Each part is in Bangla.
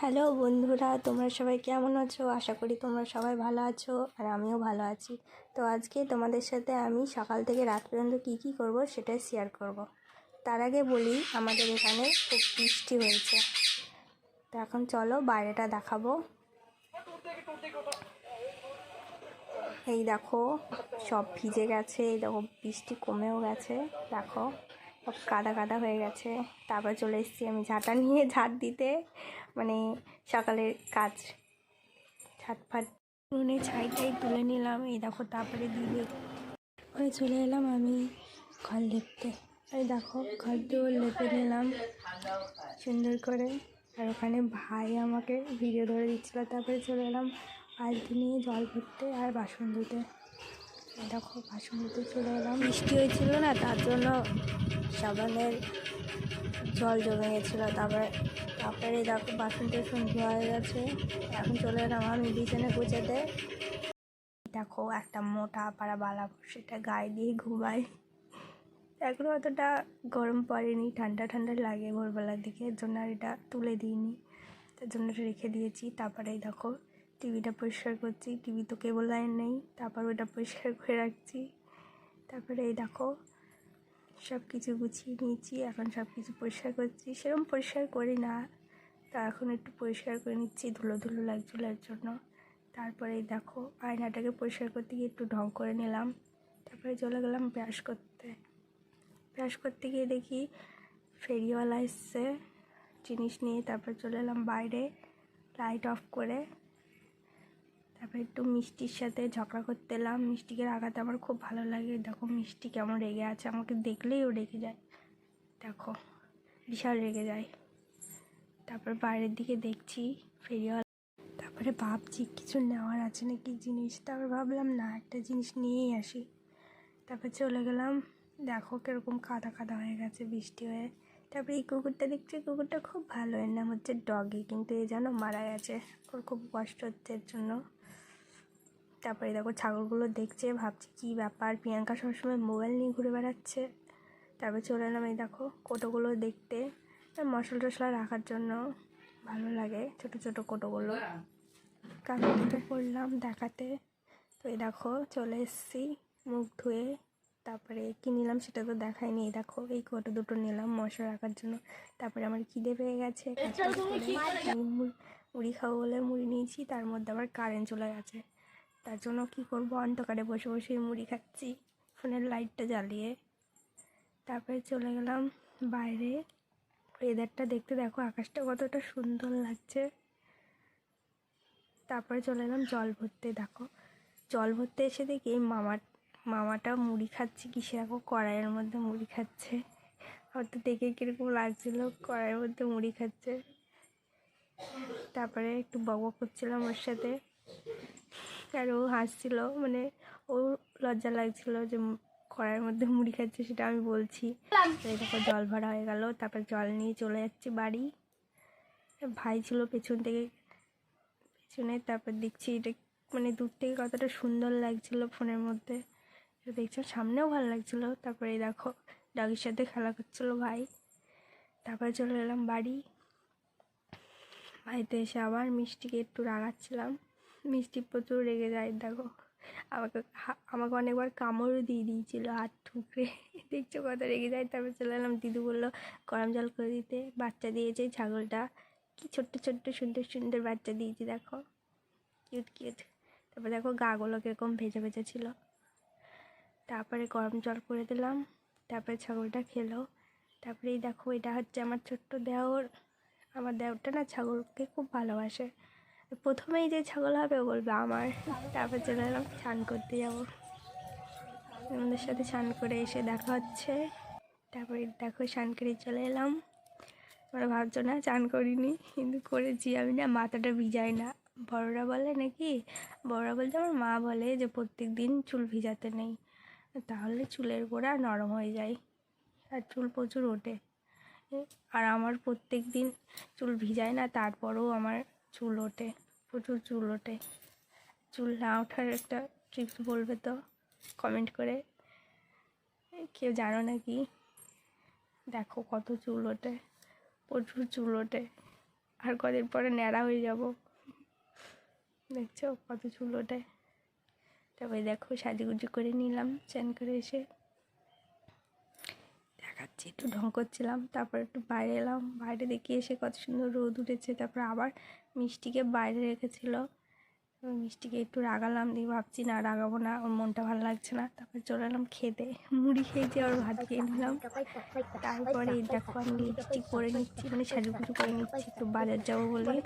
হ্যালো বন্ধুরা, তোমরা সবাই কেমন আছো? আশা করি তোমরা সবাই ভালো আছো আর আমিও ভালো আছি। তো আজকে তোমাদের সাথে আমি সকাল থেকে রাত পর্যন্ত কী করব সেটাই শেয়ার করব। তার আগে বলি, আমাদের এখানে খুব বৃষ্টি হয়েছে। তো এখন চলো বাইরেটা দেখাবো। এই দেখো সব ভিজে গেছে, এই দেখো বৃষ্টি কমেও গেছে, দেখো সব কাদা কাদা হয়ে গেছে। তারপর চলে এসেছি আমি ঝাঁটা নিয়ে ঝাঁট দিতে, মানে সকালের কাজ। ছাদ ফাট উনুনে ছাইটাই তুলে নিলাম, এই দেখো। তারপরে দিয়ে চলে এলাম আমি ঘর লেপতে। এই দেখো ঘরটিও লেপে নিলাম সুন্দর করে। আর ওখানে ভাই আমাকে ভিডিও ধরে দিচ্ছিলো। তারপরে চলে এলাম বালতি নিয়ে জল ভরতে আর বাসন ধুতে। এই দেখো বাসন ধুতে চলে এলাম। বৃষ্টি হয়েছিল না, তার জন্য সাবানের জল জমে গেছিলো। তারপরে দেখো বাসন টাসন ধোয়া হয়ে গেছে। এখন চলে এলাম আমি বিছানা গোছাতে। দেখো একটা মোটা পাড়া বালা, সেটা গায়ে দিয়ে ঘুমাই। এখনও অতটা গরম পড়েনি, ঠান্ডা ঠান্ডা লাগে ভোরবেলার দিকে, এর জন্য আর এটা তুলে দিইনি, তার জন্য রেখে দিয়েছি। তারপরে দেখো টিভিটা পরিষ্কার করছি, টিভি তো কেবল লাইন নেই, তারপর ওটা পরিষ্কার করে রাখছি। তারপরে এই দেখো সব কিছু গুছিয়ে নিয়েছি, এখন সব কিছু পরিষ্কার করছি। সেরকম পরিষ্কার করি না, তা এখন একটু পরিষ্কার করে নিচ্ছি, ধুলো ধুলো লাগছিলো এর জন্য। তারপরে দেখো আয়নাটাকে পরিষ্কার করতে গিয়ে একটু ঢং করে নিলাম। তারপরে চলে গেলাম ব্রাশ করতে গিয়ে দেখি ফেরিওয়ালা এসছে জিনিস নিয়ে। তারপর চলে এলাম বাইরে লাইট অফ করে। তারপরে একটু মিষ্টির সাথে ঝগড়া করতে এলাম। মিষ্টিকে রাগাতে আমার খুব ভালো লাগে। দেখো মিষ্টি কেমন রেগে আছে, আমাকে দেখলেই ও রেগে যায়, দেখো বিশাল রেগে যায়। তারপর বাইরের দিকে দেখছি ফেরিওয়ালা। তারপরে ভাবছি কিছু নেওয়ার আছে নাকি জিনিস, তারপর ভাবলাম না, একটা জিনিস নিয়েই আসি। তারপর চলে গেলাম। দেখো কীরকম কাদা কাদা হয়ে গেছে বৃষ্টি হয়ে। তারপরে এই কুকুরটা দেখছি, কুকুরটা খুব ভালো, এর নাম হচ্ছে ডগি, কিন্তু এ যেন মারা গেছে, ওর খুব কষ্ট হচ্ছে এর জন্য। তারপরে দেখো ছাগলগুলো দেখছে, ভাবছি কী ব্যাপার, প্রিয়াঙ্কা সবসময় মোবাইল নিয়ে ঘুরে বেড়াচ্ছে। তারপর চলে এলাম এই দেখো কোটোগুলো দেখতে, মশলা টশলা রাখার জন্য ভালো লাগে ছোট ছোট কোটোগুলো। কাকুকে পড়লাম দেখাতে। তো এই দেখো চলে এসেছি মুখ ধুয়ে। তারপরে কী নিলাম সেটা তো দেখায়নি। দেখো এই কোটো দুটো নিলাম মশলা রাখার জন্য। তারপরে আমার খিদে পেয়ে গেছে, মুড়ি খাবো বলে মুড়ি নিয়েছি, তার মধ্যে আবার কারেন্ট চলে গেছে। তার জন্য কী করবো, অন্ধকারে বসে বসে মুড়ি খাচ্ছি ফোনের লাইটটা জ্বালিয়ে। তারপরে চলে গেলাম বাইরে ওয়েদারটা দেখতে। দেখো আকাশটা কতটা সুন্দর লাগছে। তারপরে চলে এলাম জল ভরতে। দেখো জল ভরতে এসে দেখি মামাটা মুড়ি খাচ্ছে, কিসে দেখো কড়াইয়ের মধ্যে মুড়ি খাচ্ছে। আমার তো দেখে কীরকম লাগছিলো, কড়াইয়ের মধ্যে মুড়ি খাচ্ছে। তারপরে একটু বকবক করছিলাম ওর সাথে, আর ও হাসছিল, মানে ওর লজ্জা লাগছিল যে কড়াইয়ের মধ্যে মুড়ি খাচ্ছে, সেটা আমি বলছি। দেখো জল ভরা হয়ে গেল। তারপর জল নিয়ে চলে যাচ্ছি বাড়ি। ভাই ছিল পেছনে। তারপর দেখছি এটা মানে দূর থেকে কতটা সুন্দর লাগছিল ফোনের মধ্যে, দেখছো সামনেও ভালো লাগছিলো। তারপরে দেখো ডগির সাথে খেলা করছিলো ভাই। তারপরে চলে এলাম বাড়ি। বাড়িতে এসে আবার মিষ্টিকে একটু রাগাচ্ছিলাম, মিষ্টি প্রচুর রেগে যায়। দেখো আমাকে অনেকবার কামড়ও দিয়ে দিয়েছিল হাত ঠুকরে, দেখছো কত রেগে যায়। তারপর চলে এলাম, দিদু বললো গরম জল করে দিতে। বাচ্চা দিয়েছে ছাগলটা, কি ছোট্ট ছোট্ট সুন্দর সুন্দর বাচ্চা দিয়েছি, দেখো কিউট কিউট। তারপর দেখো গাগুলো কীরকম ভেজা ভেজা ছিল। তারপরে গরম জল করে দিলাম। তারপরে ছাগলটা খেলো। তারপরে এই দেখো এটা হচ্ছে আমার ছোট্ট দেওর। আমার দেওরটা না ছাগলকে খুব ভালোবাসে। প্রথমেই যে ছাগল হবে ও বলবে আমার। তারপর চলে এলাম স্নান করতে যাবো, আমাদের সাথে স্নান করে এসে দেখা হচ্ছে। তারপরে দেখো স্নান করে চলে এলাম। আমরা ভাবছো না স্নান করিনি, কিন্তু করেছি আমি। না মাথাটা ভিজাই না, বড়রা বলে নাকি, বড়রা বলতে আমার মা বলে যে প্রত্যেক দিন চুল ভিজাতে নেই, তাহলে চুলের গোড়া নরম হয়ে যায় আর চুল প্রচুর ওঠে। আর আমার প্রত্যেক দিন চুল ভিজায় না, তারপরেও আমার চুল ওঠে, প্রচুর চুল ওঠে। চুল না ওঠার একটা টিপস বলবে তো কমেন্ট করে, কেউ জানো নাকি? দেখো কত চুল ওঠে, প্রচুর চুল ওঠে। আর কদিন পরে ন্যাড়া হয়ে যাব। দেখছো কত চুল ওঠে। তারপরে দেখো সাজুগুজু করে নিলাম, চান করে এসে দেখাচ্ছি, একটু ঢং করছিলাম। তারপর একটু বাইরে এলাম, বাইরে দেখে এসে কত সুন্দর রোদ উঠেছে। তারপর আবার মিষ্টিকে বাইরে রেখেছিল, মিষ্টিকে একটু রাগালাম, দিয়ে ভাবছি না রাগাবো না, ওর মনটা ভালো লাগছে না। তারপরে চলে এলাম খেতে, মুড়ি খেয়েছি আর ভাত খেয়ে নিলাম। তারপরে দেখো আমি লিপস্টিক পরে নিচ্ছি, মানে সাজুগুজু করে নিচ্ছি, একটু বাজার যাবো বলে।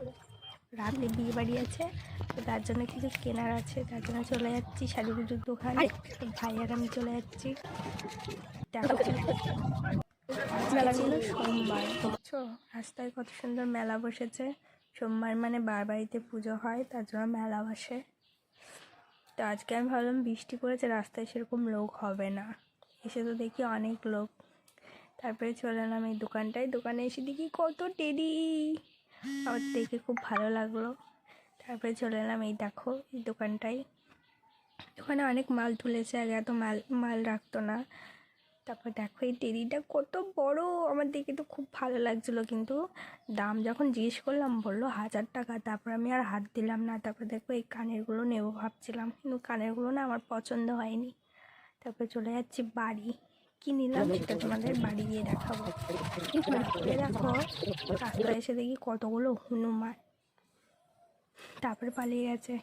রাতে বিয়ে বাড়ি আছে, তো তার জন্য কিছু কেনার আছে, তার জন্য চলে যাচ্ছি সাজুগুজুর দোকানে। ভাই আর আমি চলে যাচ্ছি। দেখো মেলা ছিল সোমবার, বুঝছো রাস্তায় কত সুন্দর মেলা বসেছে। সোমবার মানে বাড়িতে পুজো হয়, তার জন্য মেলা বসে। তো আজকে আমি ভাবলাম বৃষ্টি পড়েছে, রাস্তায় সেরকম লোক হবে না, এসে তো দেখি অনেক লোক। তারপরে চলে এলাম এই দোকানটায়, দোকানে এসে দেখি কত টেডি, আমার দেখে খুব ভালো লাগলো। তারপরে চলে এলাম এই দেখো এই দোকানটায়, দোকানে অনেক মাল তুলেছে, আগে এত মাল রাখতো না। তারপর দেখো এই টেডিটা কত বড়, আমার দেখে তো খুব ভালো লাগছিলো, কিন্তু দাম যখন জিজ্ঞেস করলাম বললো 1000 টাকা। তারপর আমি আর হাত দিলাম না। তারপর দেখো এই কানেরগুলো নেবো ভাবছিলাম, কিন্তু কানেরগুলো না আমার পছন্দ হয়নি। তারপর চলে যাচ্ছি বাড়ি, কি নিলাম সেটা তোমাদের বাড়ি গিয়ে দেখাবো। তারপরে দেখো রাস্তায় এসে দেখি কতগুলো হনুমান, তারপরে পালিয়ে গেছে।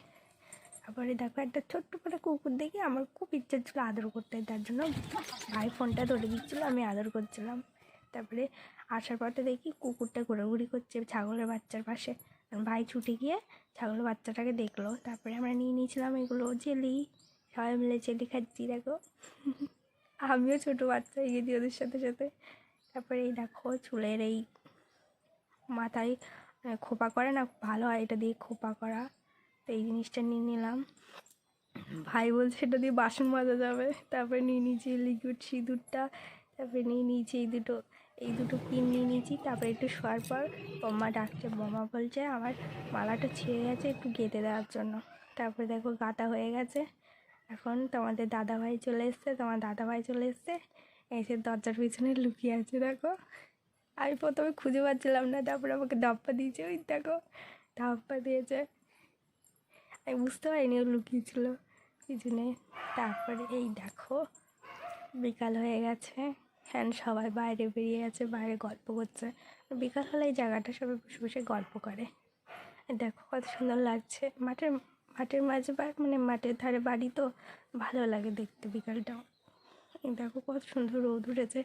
তারপরে দেখো একটা ছোট্ট করে কুকুর দেখে আমার খুব ইচ্ছা ছিল আদর করতে, তার জন্য ভাই ফোনটা ধরে দিচ্ছিলো, আমি আদর করছিলাম। তারপরে আসার পথে দেখি কুকুরটা ঘোরাঘুরি করছে ছাগলের বাচ্চার পাশে, ভাই ছুটে গিয়ে ছাগলের বাচ্চাটাকে দেখলো। তারপরে আমরা নিয়ে নিয়েছিলাম এগুলো জেলি, সবাই মিলে জেলি খাচ্ছি দেখো। আমিও ছোটো বাচ্চা গিয়েছি ওদের সাথে সাথে। তারপরে এই দেখো চুলের এই মাথায় খোপা করে না, ভালো হয় এটা দিয়ে খোপা করা, তো এই জিনিসটা নিয়ে নিলাম। ভাই বলছে এটা দিয়ে বাসন মাজা যাবে। তারপরে নিয়ে নিয়েছি লিকুইড সিঁদুরটা, তারপরে নিয়ে নিয়েছি এই দুটো পিন নিয়ে নিয়েছি। তারপরে একটু শোয়ার পর বোমা ডাকছে, বোমা বলছে আমার মালাটা ছিঁড়ে গেছে, একটু গেঁথে দেওয়ার জন্য। তারপরে দেখো গাঁথা হয়ে গেছে। এখন তোমাদের দাদাভাই চলে এসছে, এসে দরজার পিছনে লুকিয়ে আছে দেখো। আমি প্রথমে খুঁজে পাচ্ছিলাম না, তারপরে আমাকে ধাপ্পা দিয়েছে, ওই দেখো ধাপ্পা দিয়েছে, আমি বুঝতে পারিনি ও লুকিয়েছিল পিছনে। তারপরে এই দেখো বিকাল হয়ে গেছে, হ্যাঁ সবাই বাইরে বেরিয়ে গেছে, বাইরে গল্প করছে। বিকাল হলে এই জায়গাটা সবাই বসে বসে গল্প করে। দেখো কত সুন্দর লাগছে, মাঠের মাঝে মানে মাঠের ধারে বাড়ি, তো ভালো লাগে দেখতে বিকালটাও। দেখো কত সুন্দর রোদ উঠেছে,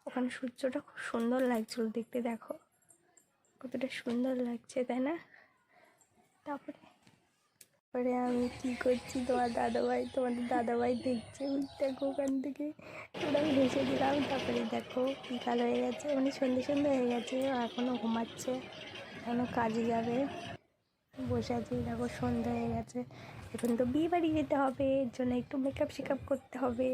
ওখানে সূর্যটা খুব সুন্দর লাগছিল দেখতে, দেখো কতটা সুন্দর লাগছে তাই না। তারপরে আমি কী করছি, তোমাদের দাদাভাই দেখছে, দেখো ওখান থেকে, ওটা আমি হেসে দিলাম। তারপরে দেখো বিকাল হয়ে গেছে, মানে সন্ধে হয়ে গেছে, এখনও ঘুমাচ্ছে, এখনও কাজে যাবে, বসে আছি। দেখো সন্ধ্যা হয়ে গেছে, এখন তো বিয়ে বাড়ি যেতে হবে, এর জন্য একটু মেকআপ করতে হবে।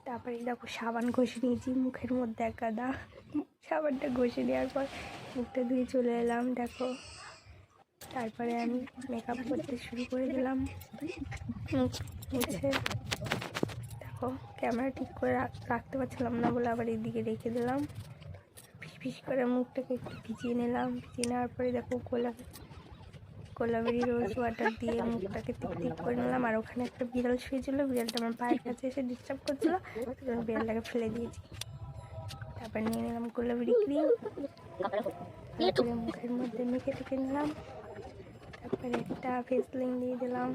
তারপরে দেখো সাবান ঘষে নিয়েছি মুখের মধ্যে এক গাদা, সাবানটা ঘষে নেওয়ার পর মুখটা ধুয়ে চলে এলাম দেখো। তারপরে আমি মেকআপ করতে শুরু করে দিলাম, মুছে দেখো ক্যামেরা ঠিক করে রাখতে পারছিলাম না বলে আবার এইদিকে রেখে দিলাম। ফিস করে মুখটাকে একটু ভিজিয়ে নিলাম, ভিজিয়ে নেওয়ার পরে দেখো গোলাবেরি রোজ ওয়াটার দিয়ে মুখটাকে টিপ করে নিলাম। আর ওখানে একটা বিড়াল শুয়েছিল, বিড়ালটা আমার পায়ের কাছে এসে ডিস্টার্ব করছিলো, বিড়ালটাকে ফেলে দিয়েছি। তারপর নিয়ে নিলাম গোলাবেরি ক্রিম, তারপরে মুখের মধ্যে মেখে নিলাম। তারপরে একটা ফেসলিং দিয়ে দিলাম,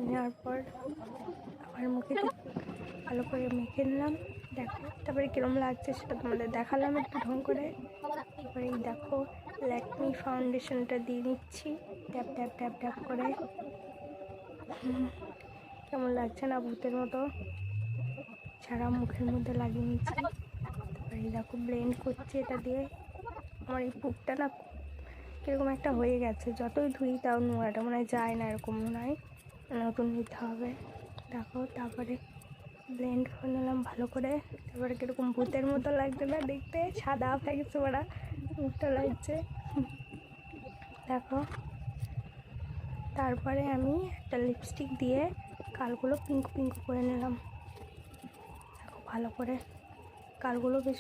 নেওয়ার পর আমার মুখে ভালো করে মেখে নিলাম দেখো। তারপরে কীরকম লাগছে সেটা তোমাদের দেখালাম একটু ঢং করে। তারপরে এই দেখো ল্যাকমি ফাউন্ডেশনটা দিয়ে নিচ্ছি ট্যাপ ট্যাপ ট্যাপ ট্যাপ করে, কেমন লাগছে না ভূতের মতো, ছাড়া মুখের মধ্যে লাগিয়ে নিচ্ছি। তারপরে এই দেখো ব্লেন্ড করছি এটা দিয়ে। আমার এই বুকটা না কীরকম একটা হয়ে গেছে, যতই ধুই তাও নোংরাটা মনে হয় যায় না, এরকম মনে হয় নতুন নিতে হবে দেখো। তারপরে ব্লেন্ড করে নিলাম ভালো করে। তারপরে কীরকম ভূতের মতো লাগছে না দেখতে, সাদা ফ্যাক্স ওরা মুখটা লাগছে দেখো। তারপরে আমি একটা লিপস্টিক দিয়ে গালগুলো পিঙ্ক করে নিলাম দেখো ভালো করে, গালগুলো বেশ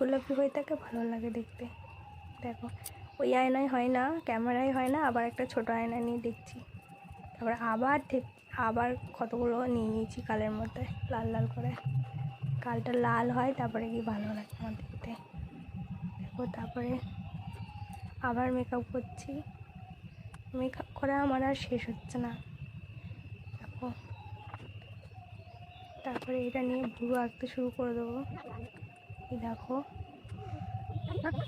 গোলাপি হয়ে থাকে, ভালো লাগে দেখতে। দেখো ওই আয়নায় হয় না, ক্যামেরায় হয় না, আবার একটা ছোটো আয়না নিয়ে দেখছি। তারপর আবার কতগুলো নিয়ে নিয়েছি কালের মধ্যে লাল লাল করে। কালটা লাল হয় তারপরে কি ভালো লাগে আমার দেখতে। দেখো তারপরে আবার মেকআপ করছি। মেকআপ করা আমার আর শেষ হচ্ছে না। দেখো তারপরে এটা নিয়ে ভুরু আঁকতে শুরু করে দেবো। এই দেখো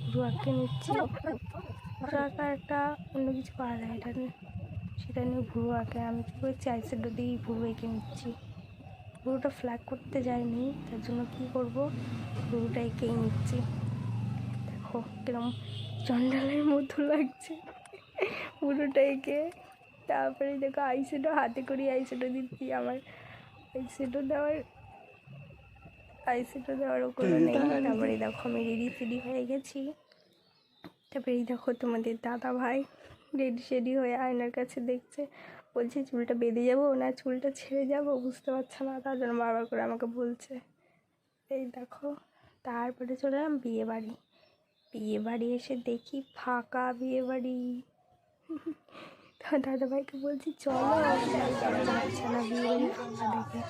ভুরু আঁকতে নিচ্ছি। ভুরু আঁকা একটা অন্য কিছু করা যায়, এটা সেটা নিয়ে ভুরু আঁকে। আমি কী করছি, আইশ্যাডো দিয়েই ভুরু এঁকে নিচ্ছি। ভুরুটা ফ্ল্যাগ করতে যাইনি, তার জন্য কী করবো, ভুরুটা এঁকেই নিচ্ছি। দেখো কিরম চন্ডালের মতো লাগছে ভুরুটা এঁকে। তারপরে দেখো আইশ্যাডো হাতে করি আইশ্যাডো দিচ্ছি। আমার আইশ্যাডো দেওয়ার ওগুলো নেই। তারপরে দেখো আমি রেডি হয়ে গেছি। তারপরে এই দেখো তোমাদের দাদা ভাই রেডি হয়ে আয়নার কাছে দেখছে, বলছে চুলটা বেঁধে যাবো না চুলটা ছেড়ে যাবো বুঝতে পারছে না, তার জন্য বারবার করে আমাকে বলছে। এই দেখো তারপরে চলে এলাম বিয়ে বাড়ি এসে দেখি ফাঁকা বিয়ে বাড়ি। দাদা ভাইকে বলছি চলো, যাচ্ছে না বিয়ে বাড়ি ফাঁকা দেখে।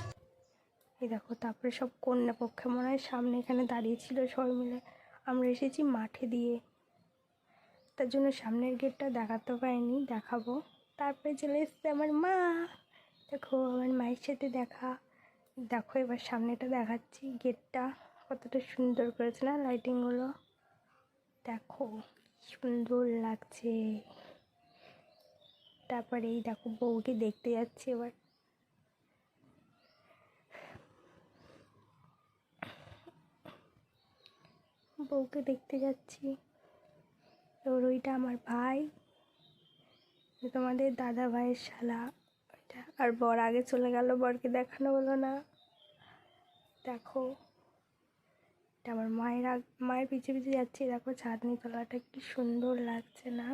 এই দেখো তারপরে সব কন্যা পক্ষে মনে হয় সামনে এখানে দাঁড়িয়েছিল সবাই মিলে। আমরা এসেছি মাঠে দিয়ে, তার জন্য সামনের গেটটা দেখাতে পারিনি, দেখাবো। তারপরে চলে এসছে আমার মা। দেখো আমার মায়ের সাথে দেখো এবার সামনেটা দেখাচ্ছি, গেটটা কতটা সুন্দর করেছে না লাইটিংগুলো। দেখো সুন্দর লাগছে। তারপরে এই দেখো বউকে দেখতে যাচ্ছি এবার। বউকে দেখতে যাচ্ছি। এবার ওইটা আমার ভাই, তোমাদের দাদা ভাইয়ের শালা ওইটা। আর বর আগে চলে গেল, বরকে দেখানো হলো না। দেখো এটা আমার মায়ের পিছে যাচ্ছি। দেখো চাঁদনি তলাটা কি সুন্দর লাগছে না,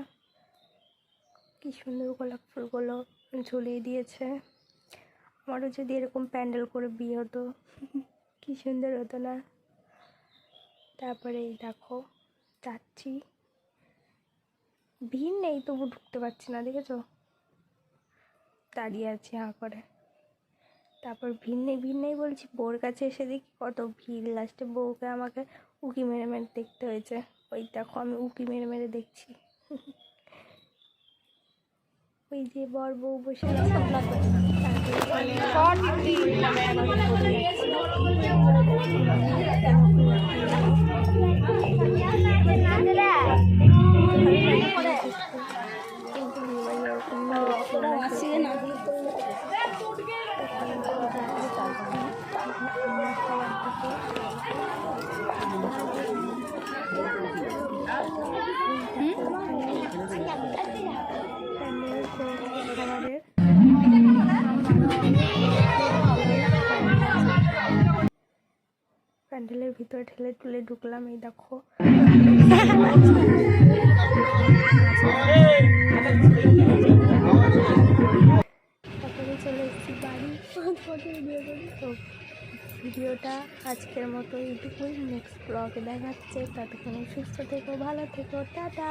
কি সুন্দর গোলাপ ফুলগুলো ঝুলিয়ে দিয়েছে। আমারও যদি এরকম প্যান্ডেল করে বিয়ে হতো কি সুন্দর হতো না। তারপরে এই দেখো যাচ্ছি, ভিড় নেই তবু ঢুকতে পারছি না, দেখেছো দাঁড়িয়ে আছি হাঁ করে। তারপর ভিড় নেই বলছি, বউর কাছে এসে দেখি কত ভিড়। লাস্টে বউকে আমাকে উকি মেরে দেখতে হয়েছে। ওই দেখো আমি উকি মেরে দেখছি। ওই যে বর বউ বসে প্যান্ডেলের ভিতরে ঠেলে টুলে ঢুকলাম। এই দেখো তারপরে চলে এসেছি বাড়ি। তো ভিডিওটা আজকের মতো এইটুকুই। নেক্সট ব্লগে দেখাচ্ছে। ততক্ষণ সুস্থ থেকো, ভালো থেকো, টাটা।